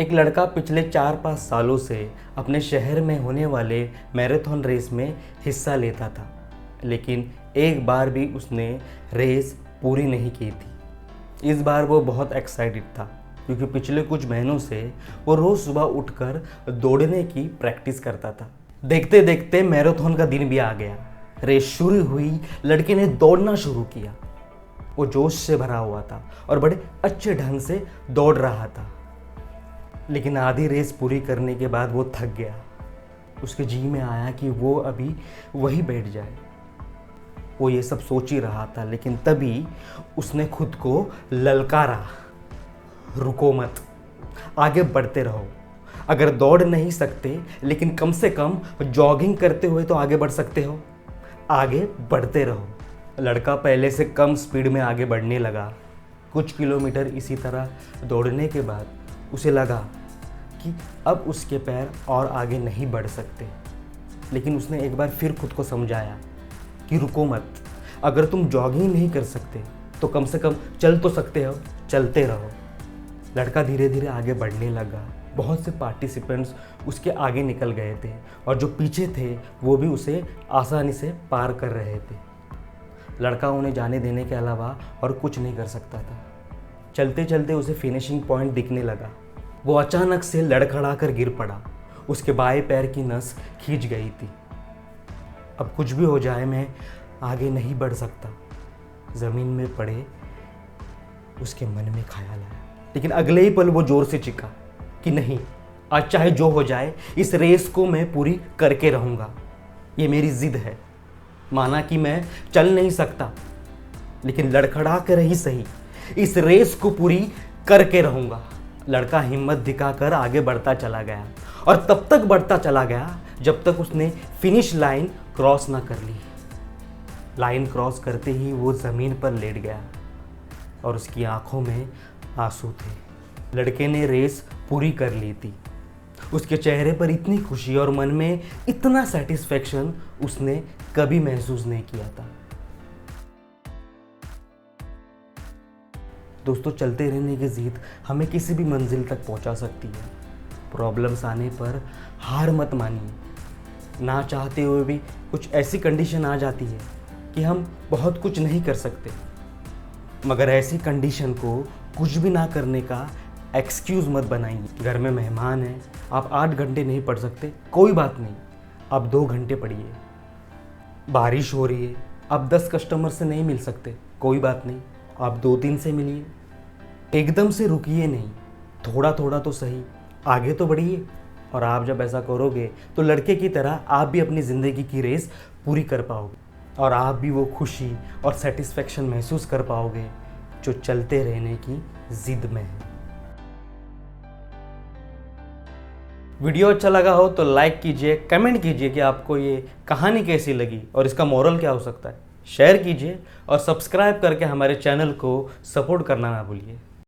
एक लड़का पिछले 4-5 सालों से अपने शहर में होने वाले मैराथन रेस में हिस्सा लेता था, लेकिन एक बार भी उसने रेस पूरी नहीं की थी। इस बार वो बहुत एक्साइटेड था क्योंकि पिछले कुछ महीनों से वो रोज़ सुबह उठकर दौड़ने की प्रैक्टिस करता था। देखते देखते मैराथन का दिन भी आ गया। रेस शुरू हुई, लड़के ने दौड़ना शुरू किया। वो जोश से भरा हुआ था और बड़े अच्छे ढंग से दौड़ रहा था, लेकिन आधी रेस पूरी करने के बाद वो थक गया। उसके जी में आया कि वो अभी वहीं बैठ जाए। वो ये सब सोच ही रहा था, लेकिन तभी उसने खुद को ललकारा, रुको मत, आगे बढ़ते रहो। अगर दौड़ नहीं सकते लेकिन कम से कम जॉगिंग करते हुए तो आगे बढ़ सकते हो, आगे बढ़ते रहो। लड़का पहले से कम स्पीड में आगे बढ़ने लगा। कुछ किलोमीटर इसी तरह दौड़ने के बाद उसे लगा कि अब उसके पैर और आगे नहीं बढ़ सकते, लेकिन उसने एक बार फिर खुद को समझाया कि रुको मत, अगर तुम जॉगिंग नहीं कर सकते तो कम से कम चल तो सकते हो, चलते रहो। लड़का धीरे धीरे आगे बढ़ने लगा। बहुत से पार्टिसिपेंट्स उसके आगे निकल गए थे और जो पीछे थे वो भी उसे आसानी से पार कर रहे थे। लड़का उन्हें जाने देने के अलावा और कुछ नहीं कर सकता था। चलते चलते उसे फिनिशिंग पॉइंट दिखने लगा। वो अचानक से लड़खड़ा कर गिर पड़ा। उसके बाएं पैर की नस खींच गई थी। अब कुछ भी हो जाए, मैं आगे नहीं बढ़ सकता, ज़मीन में पड़े उसके मन में ख्याल आया। लेकिन अगले ही पल वो जोर से चीखा कि नहीं, आज चाहे जो हो जाए इस रेस को मैं पूरी करके रहूँगा। ये मेरी ज़िद है। माना कि मैं चल नहीं सकता, लेकिन लड़खड़ा कर ही सही इस रेस को पूरी करके रहूँगा। लड़का हिम्मत दिखाकर आगे बढ़ता चला गया और तब तक बढ़ता चला गया जब तक उसने फिनिश लाइन क्रॉस ना कर ली। लाइन क्रॉस करते ही वो ज़मीन पर लेट गया और उसकी आंखों में आंसू थे। लड़के ने रेस पूरी कर ली थी। उसके चेहरे पर इतनी खुशी और मन में इतना सेटिस्फैक्शन उसने कभी महसूस नहीं किया था। दोस्तों, चलते रहने की ज़िद हमें किसी भी मंजिल तक पहुंचा सकती है। प्रॉब्लम्स आने पर हार मत मानिए। ना चाहते हुए भी कुछ ऐसी कंडीशन आ जाती है कि हम बहुत कुछ नहीं कर सकते, मगर ऐसी कंडीशन को कुछ भी ना करने का एक्सक्यूज़ मत बनाइए। घर में मेहमान हैं, आप 8 घंटे नहीं पढ़ सकते, कोई बात नहीं, आप 2 घंटे पढ़िए। बारिश हो रही है, आप 10 कस्टमर से नहीं मिल सकते, कोई बात नहीं, आप 2-3 से मिलिए। एकदम से रुकिए नहीं, थोड़ा थोड़ा तो सही, आगे तो बढ़िए। और आप जब ऐसा करोगे तो लड़के की तरह आप भी अपनी ज़िंदगी की रेस पूरी कर पाओगे और आप भी वो खुशी और सेटिस्फैक्शन महसूस कर पाओगे जो चलते रहने की ज़िद में है। वीडियो अच्छा लगा हो तो लाइक कीजिए, कमेंट कीजिए कि आपको ये कहानी कैसी लगी और इसका मोरल क्या हो सकता है। शेयर कीजिए और सब्सक्राइब करके हमारे चैनल को सपोर्ट करना ना भूलिए।